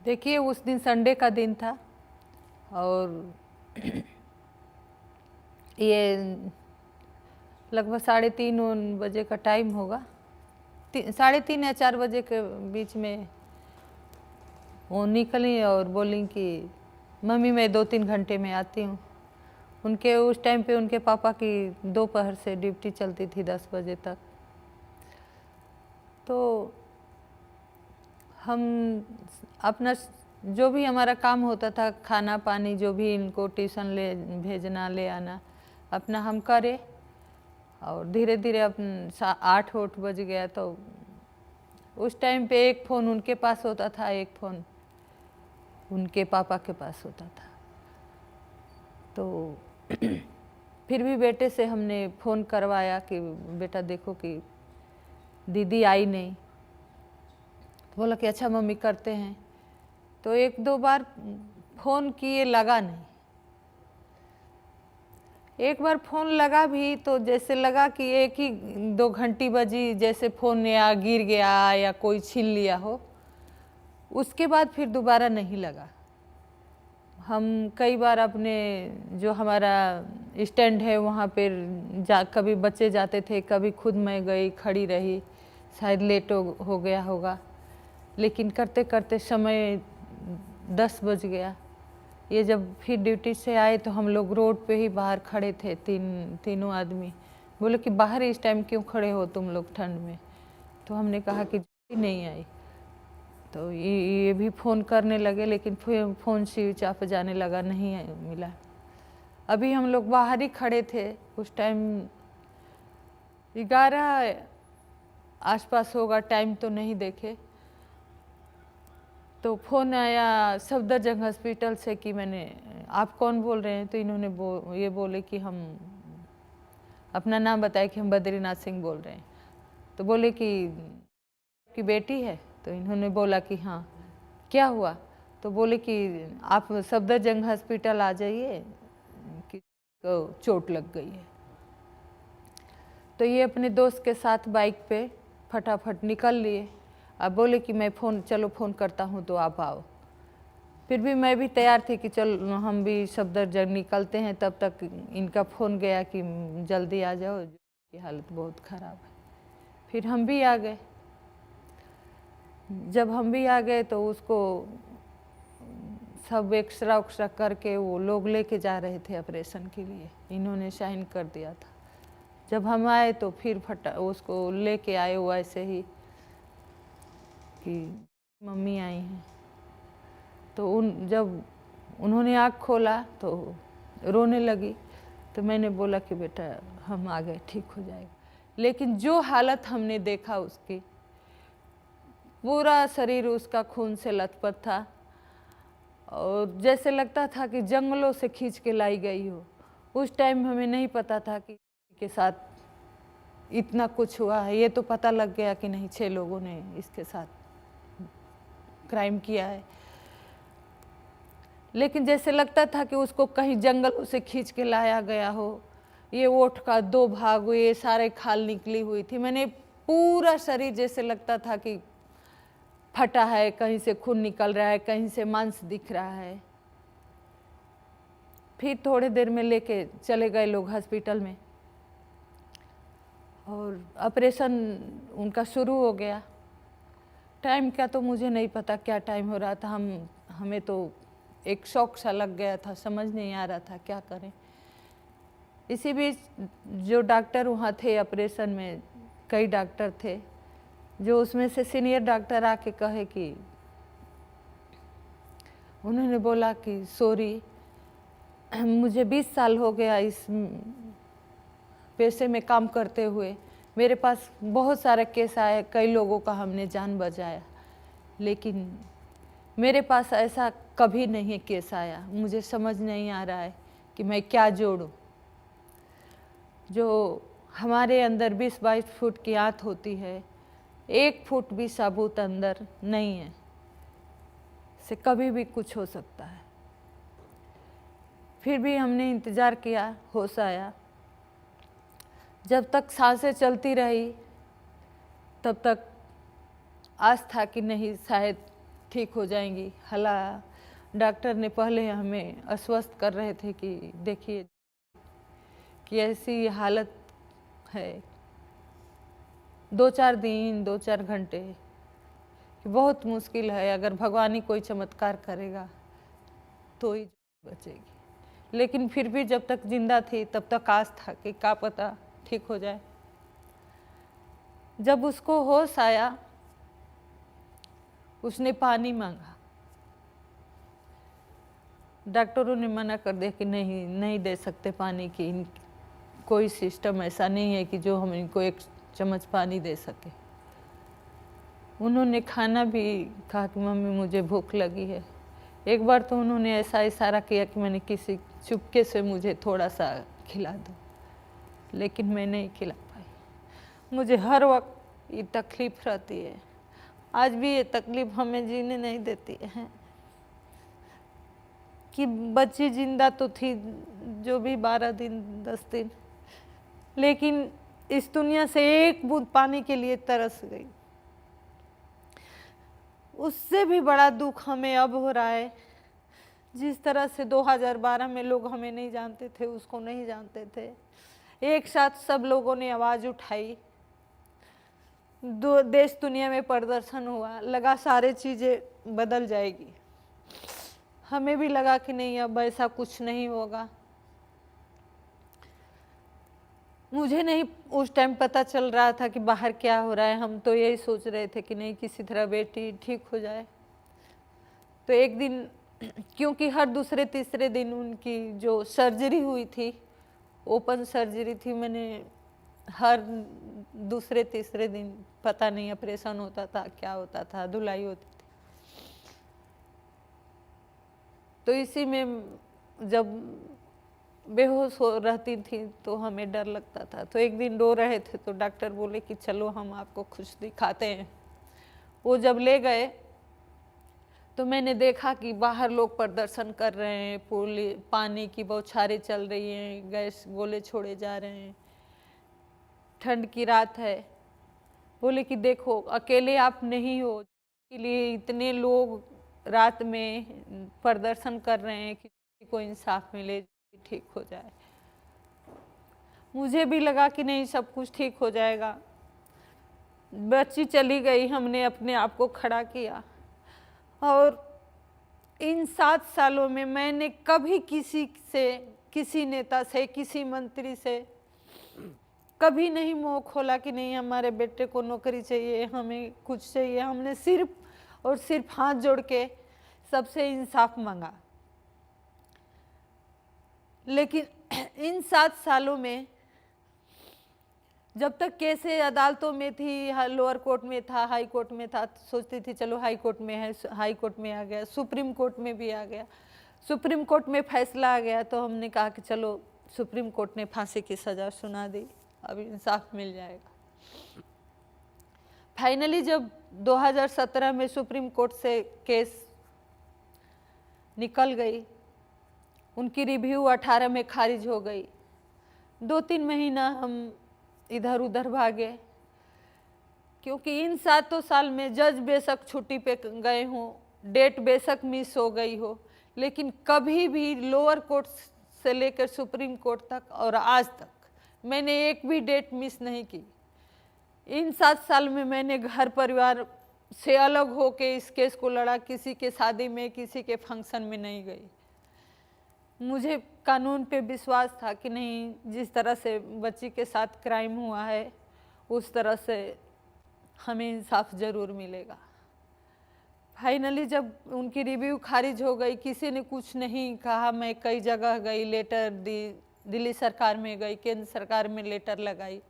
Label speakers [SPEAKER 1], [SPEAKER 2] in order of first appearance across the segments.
[SPEAKER 1] देखिए, उस दिन संडे का दिन था और ये लगभग 3:30 बजे का टाइम होगा। 3:30 या 4 बजे के बीच में वो निकली और बोली कि मम्मी मैं 2-3 घंटे में आती हूँ। उनके उस टाइम पे उनके पापा की दोपहर से ड्यूटी चलती थी 10 बजे तक। तो हम अपना जो भी हमारा काम होता था, खाना पानी जो भी, इनको ट्यूशन ले भेजना ले आना, अपना हम करे। और धीरे धीरे अपन 8 बज गया। तो उस टाइम पे एक फ़ोन उनके पास होता था, एक फ़ोन उनके पापा के पास होता था। तो फिर भी बेटे से हमने फ़ोन करवाया कि बेटा देखो कि दीदी आई नहीं। तो बोला कि अच्छा मम्मी करते हैं। तो 1-2 बार फ़ोन किए, लगा नहीं। एक बार फ़ोन लगा भी तो जैसे लगा कि 1 ही 2 घंटी बजी, जैसे फ़ोन या गिर गया या कोई छीन लिया हो। उसके बाद फिर दोबारा नहीं लगा। हम कई बार अपने जो हमारा स्टैंड है वहाँ पर कभी बच्चे जाते थे, कभी खुद मैं गई, खड़ी रही, शायद लेट हो गया होगा। लेकिन करते करते समय 10 बज गया। ये जब फिर ड्यूटी से आए तो हम लोग रोड पे ही बाहर खड़े थे, तीनों आदमी। बोले कि बाहर इस टाइम क्यों खड़े हो तुम लोग ठंड में? तो हमने कहा कि नहीं आई। तो ये भी फ़ोन करने लगे, लेकिन फिर फ़ोन स्विच ऑफ जाने लगा, नहीं मिला। अभी हम लोग बाहर ही खड़े थे, उस टाइम 11 आसपास होगा, टाइम तो नहीं देखे। तो फ़ोन आया सफदरजंग हॉस्पिटल से कि आप कौन बोल रहे हैं? तो इन्होंने ये बोले कि हम अपना नाम बताए कि हम बद्रीनाथ सिंह बोल रहे हैं। तो बोले कि बेटी है? तो इन्होंने बोला कि हाँ। क्या हुआ? तो बोले कि आप सफदरजंग हॉस्पिटल आ जाइए कि चोट लग गई है। तो ये अपने दोस्त के साथ बाइक पे फटाफट निकल लिए। अब बोले कि मैं चलो फ़ोन करता हूँ तो आप आओ। फिर भी मैं भी तैयार थी कि चलो हम भी सफदरजंग निकलते हैं। तब तक इनका फ़ोन गया कि जल्दी आ जाओ, की हालत बहुत ख़राब है। फिर हम भी आ गए। जब हम भी आ गए तो उसको सब एक्सरा उक्सरा करके वो लोग लेके जा रहे थे ऑपरेशन के लिए, इन्होंने साइन कर दिया था। जब हम आए तो फिर उसको लेके आए वैसे ही कि मम्मी आई हैं। तो जब उन्होंने आँख खोला तो रोने लगी। तो मैंने बोला कि बेटा हम आ गए, ठीक हो जाएगा। लेकिन जो हालत हमने देखा उसकी, पूरा शरीर उसका खून से लथपथ था और जैसे लगता था कि जंगलों से खींच के लाई गई हो। उस टाइम हमें नहीं पता था कि के साथ इतना कुछ हुआ है। ये तो पता लग गया कि नहीं, 6 लोगों ने इसके साथ क्राइम किया है। लेकिन जैसे लगता था कि उसको कहीं जंगलों से खींच के लाया गया हो। ये ओठ का 2 भाग हुए, ये सारे खाल निकली हुई थी। मैंने पूरा शरीर जैसे लगता था कि फटा है, कहीं से खून निकल रहा है, कहीं से मांस दिख रहा है। फिर थोड़ी देर में लेके चले गए लोग हॉस्पिटल में और ऑपरेशन उनका शुरू हो गया। टाइम का तो मुझे नहीं पता क्या टाइम हो रहा था। हमें तो एक शौक सा लग गया था, समझ नहीं आ रहा था क्या करें। इसी बीच जो डॉक्टर वहाँ थे ऑपरेशन में, कई डॉक्टर थे, जो उसमें से सीनियर डॉक्टर आके कहे कि उन्होंने बोला कि सॉरी, मुझे 20 साल हो गया इस पेशे में काम करते हुए। मेरे पास बहुत सारे केस आए, कई लोगों का हमने जान बचाया, लेकिन मेरे पास ऐसा कभी नहीं केस आया। मुझे समझ नहीं आ रहा है कि मैं क्या जोड़ूं। जो हमारे अंदर 20-22 फुट की आंत होती है, 1 फुट भी सबूत अंदर नहीं है, से कभी भी कुछ हो सकता है। फिर भी हमने इंतज़ार किया, होश आया। जब तक सांसें चलती रही तब तक आस था कि नहीं, शायद ठीक हो जाएंगी। डॉक्टर ने पहले हमें आश्वस्त कर रहे थे कि देखिए कि ऐसी हालत है, 2-4 दिन 2-4 घंटे कि बहुत मुश्किल है, अगर भगवान ही कोई चमत्कार करेगा तो ही बचेगी। लेकिन फिर भी जब तक जिंदा थी तब तक आस था कि क्या पता ठीक हो जाए। जब उसको होश आया, उसने पानी मांगा। डॉक्टरों ने मना कर दिया कि नहीं दे सकते पानी की, कोई सिस्टम ऐसा नहीं है कि जो हम इनको 1 चम्मच पानी दे सके। उन्होंने खाना भी कहा कि मम्मी मुझे भूख लगी है। एक बार तो उन्होंने ऐसा इशारा किया कि मैंने किसी चुपके से मुझे थोड़ा सा खिला दो, लेकिन मैं नहीं खिला पाई। मुझे हर वक्त ये तकलीफ रहती है, आज भी ये तकलीफ हमें जीने नहीं देती है कि बच्ची जिंदा तो थी जो भी 12 दिन 10 दिन, लेकिन इस दुनिया से एक बूंद पानी के लिए तरस गई। उससे भी बड़ा दुख हमें अब हो रहा है। जिस तरह से 2012 में लोग हमें नहीं जानते थे, उसको नहीं जानते थे, एक साथ सब लोगों ने आवाज़ उठाई, देश दुनिया में प्रदर्शन हुआ, लगा सारे चीज़ें बदल जाएगी। हमें भी लगा कि नहीं अब ऐसा कुछ नहीं होगा। मुझे नहीं उस टाइम पता चल रहा था कि बाहर क्या हो रहा है, हम तो यही सोच रहे थे कि नहीं किसी तरह बेटी ठीक हो जाए। तो एक दिन, क्योंकि हर दूसरे तीसरे दिन उनकी जो सर्जरी हुई थी, ओपन सर्जरी थी, मैंने हर दूसरे तीसरे दिन पता नहीं ऑपरेशन होता था, क्या होता था, धुलाई होती थी। तो इसी में जब बेहोश हो रहती थी तो हमें डर लगता था। तो एक दिन रो रहे थे तो डॉक्टर बोले कि चलो हम आपको कुछ दिखाते हैं। वो जब ले गए तो मैंने देखा कि बाहर लोग प्रदर्शन कर रहे हैं, पानी की बौछारें चल रही हैं, गैस गोले छोड़े जा रहे हैं, ठंड की रात है। बोले कि देखो अकेले आप नहीं हो, के लिए इतने लोग रात में प्रदर्शन कर रहे हैं कि किसी को इंसाफ मिले, ठीक हो जाए। मुझे भी लगा कि नहीं सब कुछ ठीक हो जाएगा। बच्ची चली गई, हमने अपने आप को खड़ा किया, और इन 7 सालों में मैंने कभी किसी से, किसी नेता से, किसी मंत्री से कभी नहीं मुंह खोला कि नहीं हमारे बेटे को नौकरी चाहिए, हमें कुछ चाहिए। हमने सिर्फ और सिर्फ हाथ जोड़ के सबसे इंसाफ मांगा। लेकिन इन 7 सालों में जब तक केसें अदालतों में थी, लोअर कोर्ट में था, हाई कोर्ट में था, तो सोचती थी चलो हाई कोर्ट में है, हाई कोर्ट में आ गया, सुप्रीम कोर्ट में भी आ गया, सुप्रीम कोर्ट में फैसला आ गया, तो हमने कहा कि चलो सुप्रीम कोर्ट ने फांसी की सज़ा सुना दी, अब इंसाफ मिल जाएगा। फाइनली जब 2017 में सुप्रीम कोर्ट से केस निकल गई, उनकी रिव्यू 18 में खारिज हो गई। 2-3 महीना हम इधर उधर भागे, क्योंकि इन 7 साल में जज बेशक छुट्टी पे गए हों, डेट बेशक मिस हो गई हो, लेकिन कभी भी लोअर कोर्ट से लेकर सुप्रीम कोर्ट तक और आज तक मैंने एक भी डेट मिस नहीं की। इन 7 साल में मैंने घर परिवार से अलग होके इस केस को लड़ा, किसी के शादी में, किसी के फंक्शन में नहीं गई। मुझे कानून पे विश्वास था कि नहीं, जिस तरह से बच्ची के साथ क्राइम हुआ है उस तरह से हमें इंसाफ ज़रूर मिलेगा। फाइनली जब उनकी रिव्यू खारिज हो गई, किसी ने कुछ नहीं कहा, मैं कई जगह गई, लेटर दी, दिल्ली सरकार में गई, केंद्र सरकार में लेटर लगाई,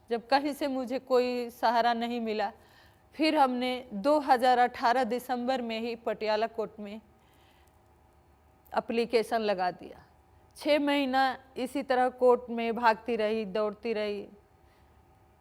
[SPEAKER 1] जब कहीं से मुझे कोई सहारा नहीं मिला, फिर हमने 2018 दिसंबर में ही पटियाला कोर्ट में एप्लीकेशन लगा दिया। 6 महीना इसी तरह कोर्ट में भागती रही, दौड़ती रही,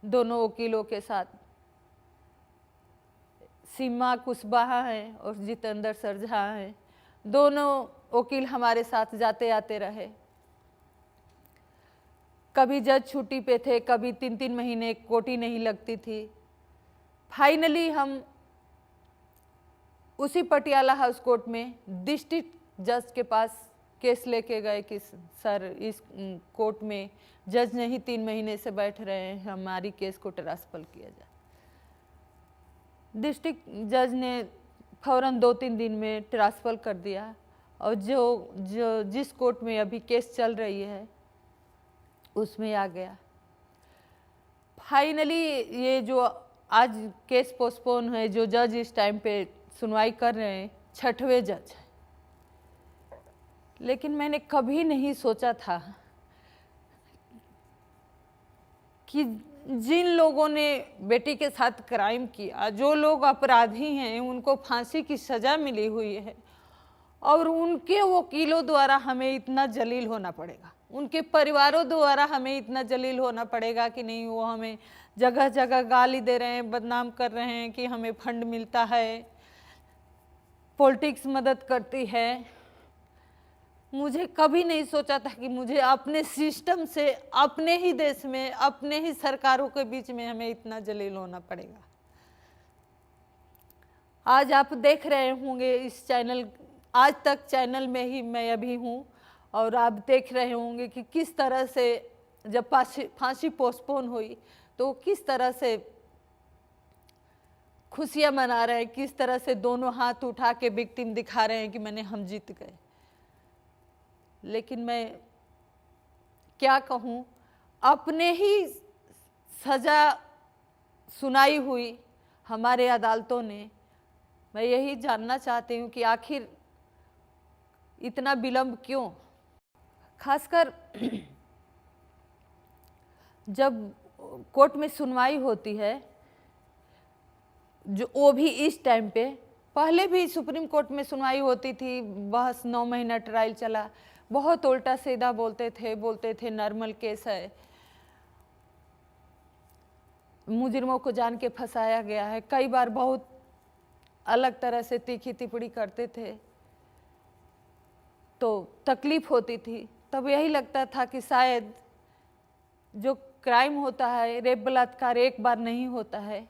[SPEAKER 1] दोनों वकीलों के साथ। सीमा कुशवाहा हैं और जितेंद्र सरझा हैं, दोनों वकील हमारे साथ जाते आते रहे। कभी जज छुट्टी पे थे, कभी 3-3 महीने कोर्ट ही नहीं लगती थी। फाइनली हम उसी पटियाला हाउस कोर्ट में डिस्ट्रिक्ट जज के पास केस लेके गए कि सर इस कोर्ट में जज नहीं 3 महीने से बैठ रहे हैं, हमारी केस को ट्रांसफर किया जाए। डिस्ट्रिक्ट जज ने फौरन 2-3 दिन में ट्रांसफर कर दिया और जिस कोर्ट में अभी केस चल रही है उसमें आ गया। फाइनली ये जो आज केस पोस्टपोन है, जो जज इस टाइम पे सुनवाई कर रहे हैं 6वें जज हैं। लेकिन मैंने कभी नहीं सोचा था कि जिन लोगों ने बेटी के साथ क्राइम किया, जो लोग अपराधी हैं, उनको फांसी की सज़ा मिली हुई है और उनके वकीलों द्वारा हमें इतना जलील होना पड़ेगा, उनके परिवारों द्वारा हमें इतना जलील होना पड़ेगा कि नहीं, वो हमें जगह जगह गाली दे रहे हैं, बदनाम कर रहे हैं कि हमें फंड मिलता है, पॉलिटिक्स मदद करती है। मुझे कभी नहीं सोचा था कि मुझे अपने सिस्टम से, अपने ही देश में, अपने ही सरकारों के बीच में हमें इतना जलील होना पड़ेगा। आज आप देख रहे होंगे इस चैनल, आज तक चैनल में ही मैं अभी हूँ, और आप देख रहे होंगे कि किस तरह से जब फांसी पोस्टपोन हुई तो किस तरह से खुशियाँ मना रहे हैं, किस तरह से दोनों हाथ उठा के विक्टिम दिखा रहे हैं कि हम जीत गए। लेकिन मैं क्या कहूँ, अपने ही सज़ा सुनाई हुई हमारे अदालतों ने। मैं यही जानना चाहती हूँ कि आखिर इतना विलंब क्यों। खासकर जब कोर्ट में सुनवाई होती है, जो वो भी इस टाइम पे, पहले भी सुप्रीम कोर्ट में सुनवाई होती थी, बहस 9 महीना ट्रायल चला, बहुत उल्टा सीधा बोलते थे नॉर्मल केस है, मुजरिमों को जान के फंसाया गया है, कई बार बहुत अलग तरह से तीखी टिप्पणी करते थे तो तकलीफ होती थी। तब यही लगता था कि शायद जो क्राइम होता है, रेप बलात्कार एक बार नहीं होता है,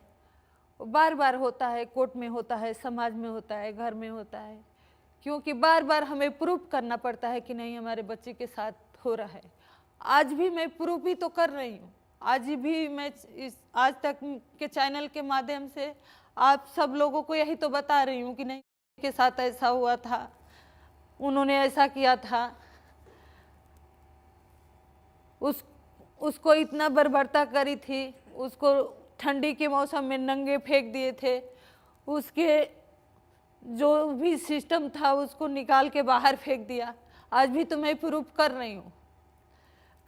[SPEAKER 1] बार बार होता है, कोर्ट में होता है, समाज में होता है, घर में होता है, क्योंकि बार बार हमें प्रूफ करना पड़ता है कि नहीं हमारे बच्चे के साथ हो रहा है। आज भी मैं प्रूफ ही तो कर रही हूँ, आज भी मैं इस आज तक के चैनल के माध्यम से आप सब लोगों को यही तो बता रही हूँ कि नहीं के साथ ऐसा हुआ था, उन्होंने ऐसा किया था, उसको इतना बर्बरता करी थी, उसको ठंडी के मौसम में नंगे फेंक दिए थे, उसके जो भी सिस्टम था उसको निकाल के बाहर फेंक दिया। आज भी तो मैं प्रूफ कर रही हूँ।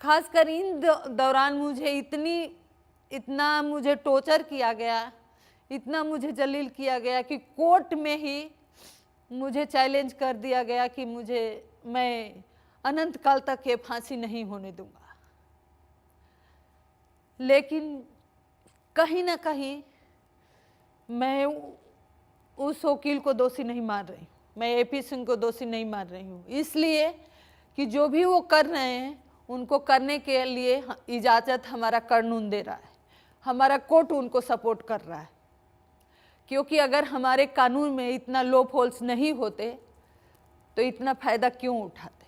[SPEAKER 1] खासकर इन दौरान मुझे इतना मुझे टॉर्चर किया गया, इतना मुझे जलील किया गया कि कोर्ट में ही मुझे चैलेंज कर दिया गया कि मैं अनंत काल तक ये फांसी नहीं होने दूंगा। लेकिन कहीं ना कहीं मैं उस वकील को दोषी नहीं मान रही हूँ, मैं AP सिंह को दोषी नहीं मान रही हूँ, इसलिए कि जो भी वो कर रहे हैं उनको करने के लिए इजाज़त हमारा कानून दे रहा है, हमारा कोर्ट उनको सपोर्ट कर रहा है। क्योंकि अगर हमारे कानून में इतना लॉ होल्स नहीं होते तो इतना फ़ायदा क्यों उठाते।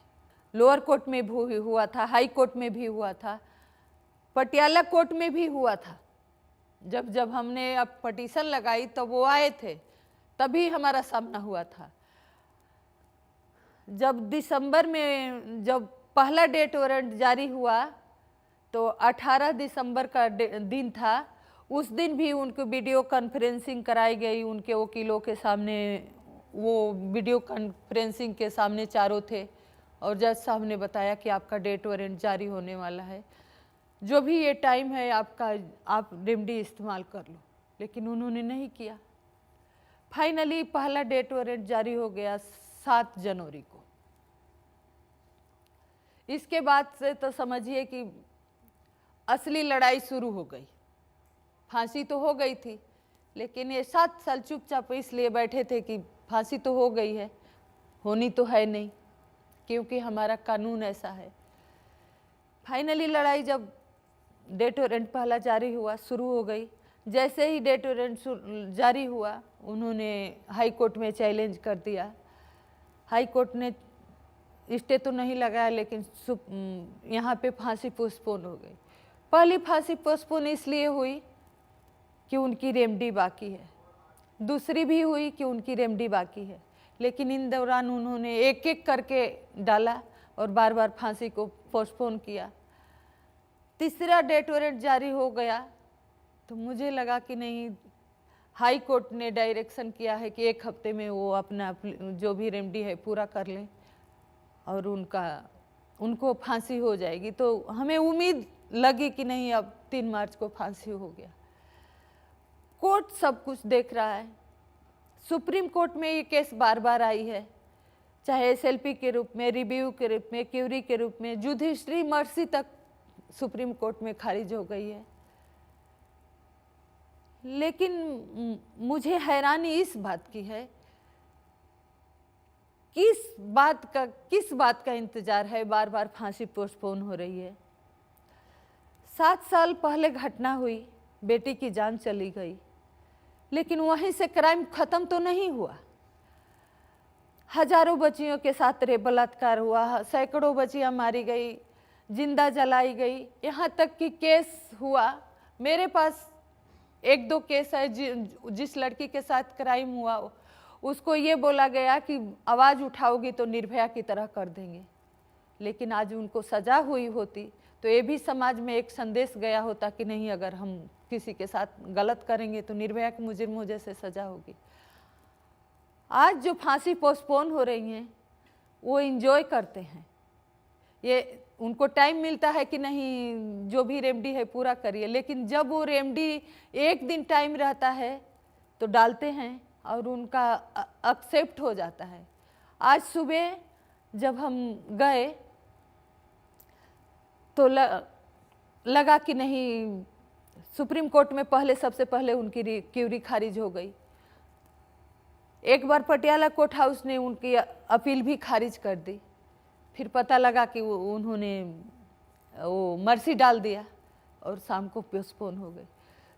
[SPEAKER 1] लोअर कोर्ट में भी हुआ था, हाई कोर्ट में भी हुआ था, पटियाला कोर्ट में भी हुआ था। जब हमने अब पटिशन लगाई तो वो आए थे, तभी हमारा सामना हुआ था। जब दिसंबर में जब पहला डेट वारंट जारी हुआ तो 18 दिसंबर का दिन था, उस दिन भी उनको वीडियो कॉन्फ्रेंसिंग कराई गई उनके वकीलों के सामने। वो वीडियो कॉन्फ्रेंसिंग के सामने चारों थे और जज साहब ने बताया कि आपका डेट वारंट जारी होने वाला है, जो भी ये टाइम है आपका, आप रेमेडी इस्तेमाल कर लो। लेकिन उन्होंने नहीं किया। फाइनली पहला डेट वारंट जारी हो गया 7 जनवरी को। इसके बाद से तो समझिए कि असली लड़ाई शुरू हो गई। फांसी तो हो गई थी, लेकिन ये 7 साल चुपचाप इसलिए बैठे थे कि फांसी तो हो गई है, होनी तो है नहीं, क्योंकि हमारा कानून ऐसा है। फाइनली लड़ाई जब डेट वारंट पहला जारी हुआ, शुरू हो गई। जैसे ही डेथ वारंट जारी हुआ, उन्होंने हाई कोर्ट में चैलेंज कर दिया। हाई कोर्ट ने स्टे तो नहीं लगाया, लेकिन यहाँ पे फांसी पोस्टपोन हो गई। पहली फांसी पोस्टपोन इसलिए हुई कि उनकी रेमडी बाकी है, दूसरी भी हुई कि उनकी रेमडी बाकी है, लेकिन इन दौरान उन्होंने एक एक करके डाला और बार बार फांसी को पोस्टपोन किया। तीसरा डेथ वारंट जारी हो गया तो मुझे लगा कि नहीं, हाई कोर्ट ने डायरेक्शन किया है कि 1 हफ्ते में वो अपना जो भी रेमडी है पूरा कर लें और उनको फांसी हो जाएगी। तो हमें उम्मीद लगी कि नहीं, अब 3 मार्च को फांसी हो गया। कोर्ट सब कुछ देख रहा है। सुप्रीम कोर्ट में ये केस बार बार आई है, चाहे एसएलपी के रूप में, रिव्यू के रूप में, क्यूरी के रूप में, जुडिशरी मर्सी तक सुप्रीम कोर्ट में खारिज हो गई है। लेकिन मुझे हैरानी इस बात की है, किस बात का इंतजार है, बार बार फांसी पोस्टपोन हो रही है। 7 साल पहले घटना हुई, बेटी की जान चली गई, लेकिन वहीं से क्राइम खत्म तो नहीं हुआ। हजारों बच्चियों के साथ रेप बलात्कार हुआ, सैकड़ों बच्चियां मारी गई, जिंदा जलाई गई, यहाँ तक कि केस हुआ। मेरे पास 1-2 केस है जिस लड़की के साथ क्राइम हुआ उसको ये बोला गया कि आवाज़ उठाओगी तो निर्भया की तरह कर देंगे, लेकिन आज उनको सज़ा हुई होती तो ये भी समाज में एक संदेश गया होता कि नहीं, अगर हम किसी के साथ गलत करेंगे तो निर्भया के मुजरिमों जैसे सज़ा होगी। आज जो फांसी पोस्टपोन हो रही हैं वो इंजॉय करते हैं, ये उनको टाइम मिलता है कि नहीं जो भी रेमडी है पूरा करिए, लेकिन जब वो रेमडी 1 दिन टाइम रहता है तो डालते हैं और उनका एक्सेप्ट हो जाता है। आज सुबह जब हम गए तो लगा कि नहीं, सुप्रीम कोर्ट में सबसे पहले उनकी क्यूरी खारिज हो गई। एक बार पटियाला कोर्ट हाउस ने उनकी अपील भी खारिज कर दी, फिर पता लगा कि उन्होंने वो मर्सी डाल दिया और शाम को पोस्टपोन हो गए।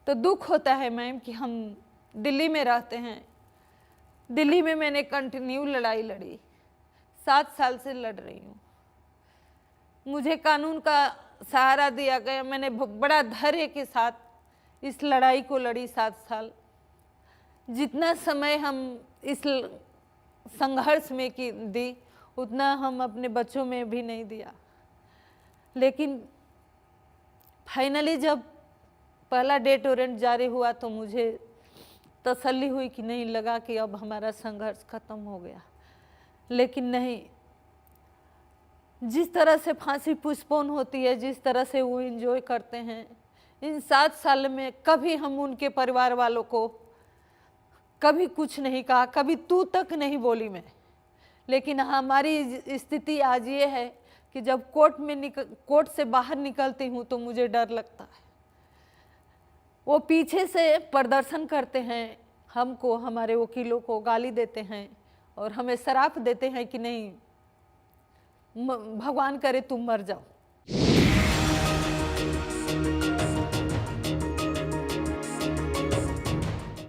[SPEAKER 1] तो दुख होता है मैम कि हम दिल्ली में रहते हैं। दिल्ली में मैंने कंटिन्यू लड़ाई लड़ी, 7 साल से लड़ रही हूँ। मुझे कानून का सहारा दिया गया, मैंने बड़ा धैर्य के साथ इस लड़ाई को लड़ी 7 साल। जितना समय हम इस संघर्ष में दी उतना हम अपने बच्चों में भी नहीं दिया, लेकिन फाइनली जब पहला डेथ वारंट जारी हुआ तो मुझे तसल्ली हुई कि नहीं, लगा कि अब हमारा संघर्ष खत्म हो गया। लेकिन नहीं, जिस तरह से फांसी पोस्टपोन होती है, जिस तरह से वो एंजॉय करते हैं, इन 7 साल में कभी हम उनके परिवार वालों को कभी कुछ नहीं कहा, कभी तू तक नहीं बोली मैं। लेकिन हमारी स्थिति आज ये है कि जब कोर्ट से बाहर निकलती हूँ तो मुझे डर लगता है। वो पीछे से प्रदर्शन करते हैं, हमको, हमारे वकीलों को गाली देते हैं और हमें श्राप देते हैं कि नहीं, भगवान करे तुम मर जाओ।